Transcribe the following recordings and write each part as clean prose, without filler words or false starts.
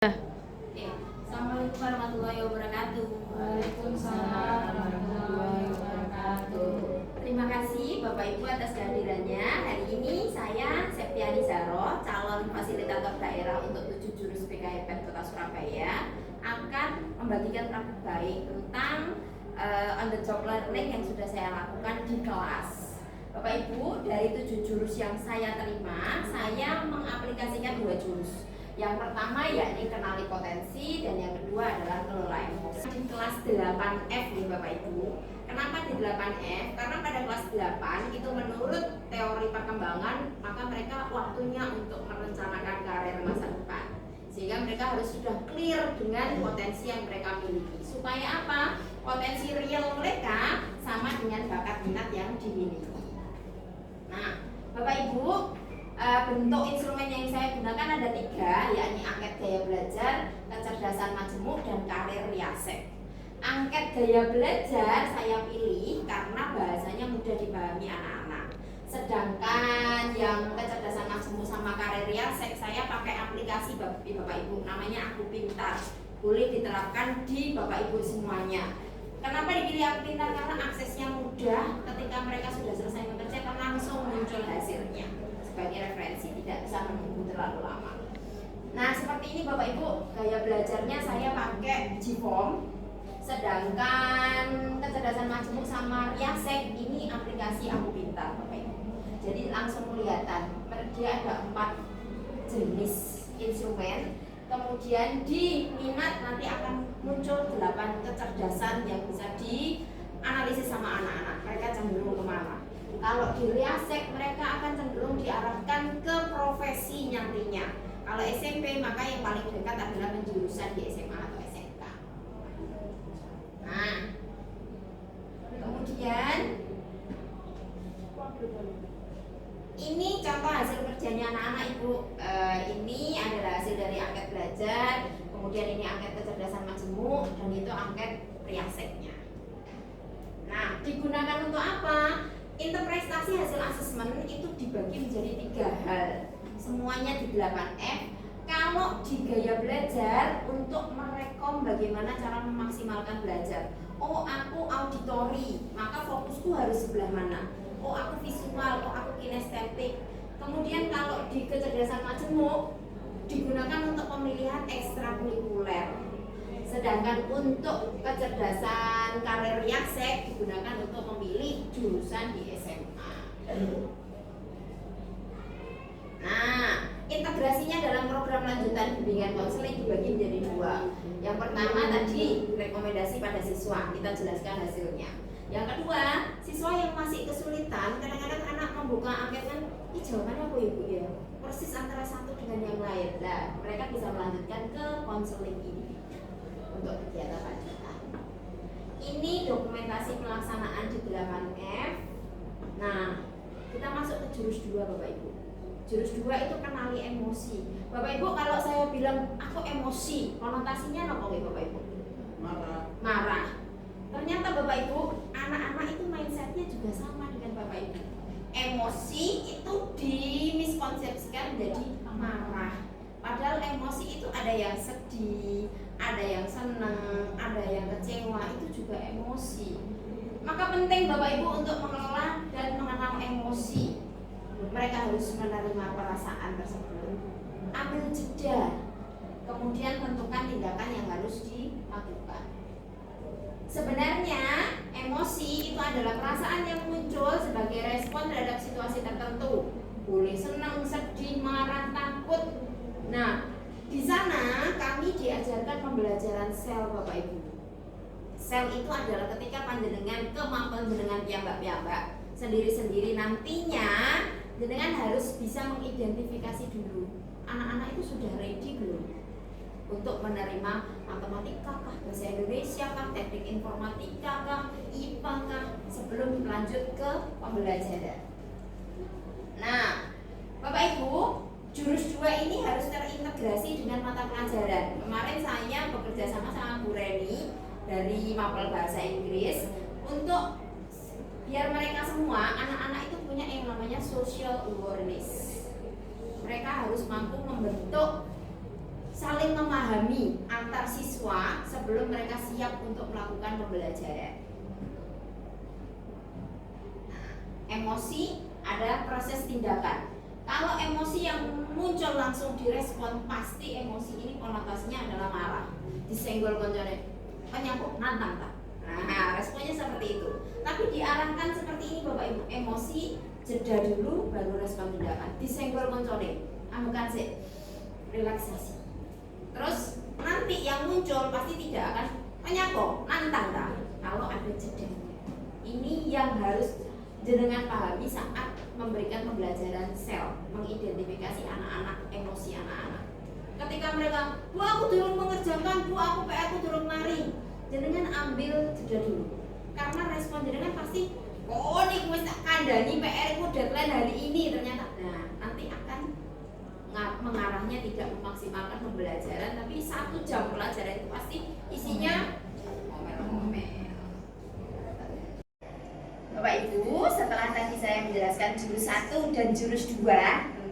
Oke. Assalamualaikum warahmatullahi wabarakatuh. Waalaikumsalam warahmatullahi wabarakatuh. Terima kasih Bapak Ibu atas kehadirannya. Hari ini saya Septiani Zaro, calon fasilitator daerah untuk 7 jurus PKIPN Kota Surabaya, akan membagikan praktik baik tentang on the job learning yang sudah saya lakukan di kelas. Bapak Ibu, dari 7 jurus yang saya terima, saya mengaplikasikan 2 jurus. Yang pertama yakni kenali potensi, dan yang kedua adalah kelola emosi. Di kelas 8F nih Bapak Ibu. Kenapa di 8F? Karena pada kelas 8 itu menurut teori perkembangan, maka mereka waktunya untuk merencanakan karir masa depan. Sehingga mereka harus sudah clear dengan potensi yang mereka miliki. Supaya apa? Potensi real mereka sama dengan bakat minat yang dimiliki. Nah, Bapak Ibu, bentuk instrumen yang saya gunakan ada 3, yakni angket gaya belajar, kecerdasan majemuk, dan karir riasek. Angket gaya belajar saya pilih karena bahasanya mudah dipahami anak-anak. Sedangkan yang kecerdasan majemuk sama karir riasek saya pakai aplikasi Bapak Ibu, namanya Aku Pintar. Boleh diterapkan di Bapak Ibu semuanya. Kenapa dipilih Aku Pintar? Karena aksesnya mudah, ketika mereka sudah selesai mengerjakan langsung muncul hasilnya sebagai referensi, tidak bisa menunggu terlalu lama. Nah, seperti ini Bapak Ibu, gaya belajarnya saya pakai Gform. Sedangkan kecerdasan majemuk sama riasek ini aplikasi Aku Pintar Bapak Ibu. Jadi langsung kelihatan, dia ada 4 jenis instrumen. Kemudian di minat nanti akan muncul 8 kecerdasan yang bisa dianalisis sama anak-anak. Mereka cenderung kemana? Kalau di riasek mereka akan cenderung diarahkan ke profesi nantinya. Kalau SMP maka yang paling dekat adalah penjurusan di SMA atau SMK. Nah, kemudian ini contoh hasil kerjanya anak-anak Ibu. Ini adalah hasil dari angket belajar. Kemudian ini angket kecerdasan majemuk, dan itu angket riaseknya. Nah, digunakan untuk apa? Interpretasi hasil asesmen itu dibagi menjadi 3 hal. Semuanya di 8F. Kalau di gaya belajar untuk merekom bagaimana cara memaksimalkan belajar. Oh, aku auditori, maka fokusku harus sebelah mana? Oh, aku visual, oh aku kinestetik. Kemudian kalau di kecerdasan majemuk digunakan untuk pemilihan ekstrakurikuler. Sedangkan untuk kecerdasan karir riasek digunakan untuk memilih jurusan di SMA. Nah, integrasinya dalam program lanjutan bimbingan konseling dibagi menjadi 2. Yang pertama tadi rekomendasi pada siswa, kita jelaskan hasilnya. Yang kedua, siswa yang masih kesulitan, kadang-kadang anak membuka angket kan, ini jawabannya apa Ibu ya? Persis antara satu dengan yang lain. Nah, mereka bisa melanjutkan ke konseling ini untuk kegiatan lanjutan. Ini dokumentasi pelaksanaan di 8F. Nah, kita masuk ke jurus 2 Bapak Ibu. Jurus 2 itu kenali emosi. Bapak Ibu, kalau saya bilang aku emosi, konotasinya apa Bapak Ibu? Marah. Ternyata Bapak Ibu, anak-anak itu mindsetnya juga sama dengan Bapak Ibu. Emosi itu dimiskonsepsikan menjadi marah. Padahal emosi itu ada yang sedih, ada yang senang, ada yang kecewa, itu juga emosi. Maka penting Bapak Ibu untuk mengelola dan mengenal emosi. Mereka harus menerima perasaan tersebut, ambil jeda, kemudian tentukan tindakan yang harus dilakukan. Sebenarnya emosi itu adalah perasaan yang muncul sebagai respon terhadap situasi tertentu. Boleh senang, sedih, marah, takut. Nah, di sana kami diajarkan pembelajaran sel Bapak Ibu. Sel itu adalah ketika panjenengan kemampuan jenengan piyambak-piyambak sendiri-sendiri, nantinya jenengan harus bisa mengidentifikasi dulu anak-anak itu sudah ready belum untuk menerima matematika kah, bahasa Indonesia kah, teknik informatika kah, IPA kah, sebelum lanjut ke pembelajaran. Nah, Bapak Ibu, jurus 2 ini harus terintegrasi dengan mata pelajaran. Kemarin saya bekerja sama Bu Reni dari Mapel Bahasa Inggris untuk biar mereka semua, anak-anak itu punya yang namanya social awareness. Mereka harus mampu membentuk saling memahami antar siswa sebelum mereka siap untuk melakukan pembelajaran. Emosi, ada proses tindakan. Kalau emosi yang muncul langsung direspon, pasti emosi ini konotasinya adalah marah, disenggol koncone, kok nantang tak. Nah, responnya seperti itu. Tapi diarahkan seperti ini Bapak Ibu, emosi jeda dulu baru respon tindakan. Disenggol koncone, amukan sih, relaksasi. Terus nanti yang muncul pasti tidak akan kok nantang tak. Kalau ada jeda, ini yang harus jenengan pahami saat memberikan pembelajaran sel, mengidentifikasi anak-anak, emosi anak-anak. Ketika mereka, Bu aku durung mengerjakan, Bu aku PR aku durung mari, jenengan ambil jeda dulu. Karena respon jenengan pasti, oh nih wis tak kandani PR ku deadline hari ini ternyata. Nah, nanti akan mengarahnya tidak memaksimalkan pembelajaran, tapi 1 jam pelajaran itu pasti isinya ngomel-ngomel. Bapak Ibu, setelah tadi saya menjelaskan jurus 1 dan jurus 2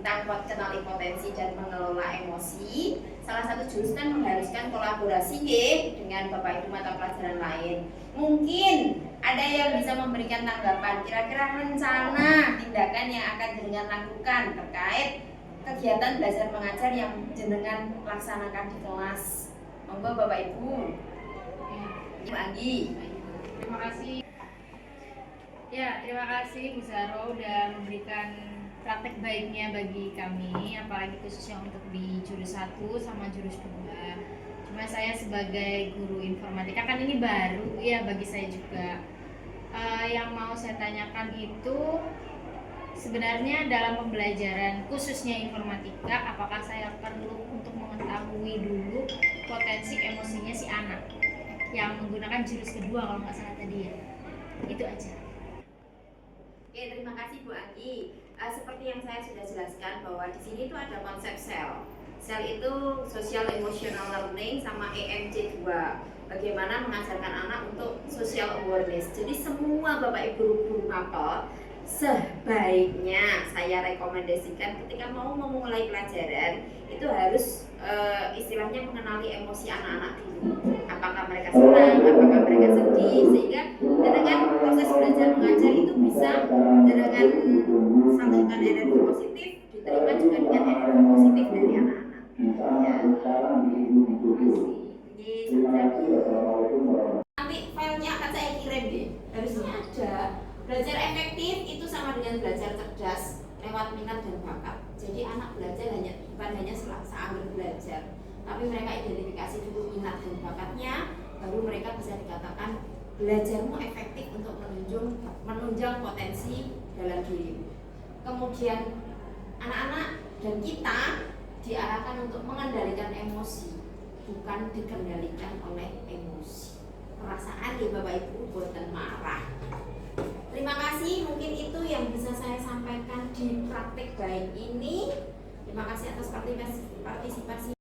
tentang kenali potensi dan mengelola emosi, salah satu jurus kan mengharuskan kolaborasi dengan Bapak Ibu mata pelajaran lain. Mungkin ada yang bisa memberikan tanggapan, kira-kira rencana tindakan yang akan jenengan lakukan terkait kegiatan belajar mengajar yang jenengan laksanakan di kelas. Monggo Bapak Ibu. Ibu Anggi. Terima kasih. Ya, terima kasih Bu Zaro udah memberikan praktek baiknya bagi kami, apalagi khususnya untuk di jurus 1 sama jurus 2. Cuma saya sebagai guru informatika kan ini baru ya bagi saya juga. Yang mau saya tanyakan itu sebenarnya dalam pembelajaran khususnya informatika, apakah saya perlu untuk mengetahui dulu potensi emosinya si anak yang menggunakan jurus kedua kalau nggak salah tadi ya. Itu aja. Oke, terima kasih Bu Anggi. Seperti yang saya sudah jelaskan bahwa di sini itu ada konsep sel. Sel itu social emotional learning sama EMC 2. Bagaimana mengajarkan anak untuk social awareness. Jadi semua Bapak Ibu guru mapel sebaiknya saya rekomendasikan ketika mau memulai pelajaran itu harus istilahnya mengenali emosi anak-anak dulu. Apakah mereka senang, apakah mereka sedih, sehingga dengan proses belajar mengajar itu bisa dengan salurkan energi positif diterima juga dengan energi positif dari anak-anak. Ya, nanti filenya akan saya kirim deh. Harusnya ada. Belajar efektif itu sama dengan belajar cerdas lewat minat dan bakat. Jadi anak belajar bukan hanya seambil belajar, tapi mereka identifikasi dulu minat dan bakatnya, baru mereka bisa dikatakan belajarmu efektif untuk menunjang potensi dalam dirimu. Kemudian anak-anak dan kita diarahkan untuk mengendalikan emosi, bukan dikendalikan oleh emosi. Perasaan ya Bapak Ibu buatan marah. Terima kasih, mungkin itu yang bisa saya sampaikan di praktik baik ini. Terima kasih atas partisipasi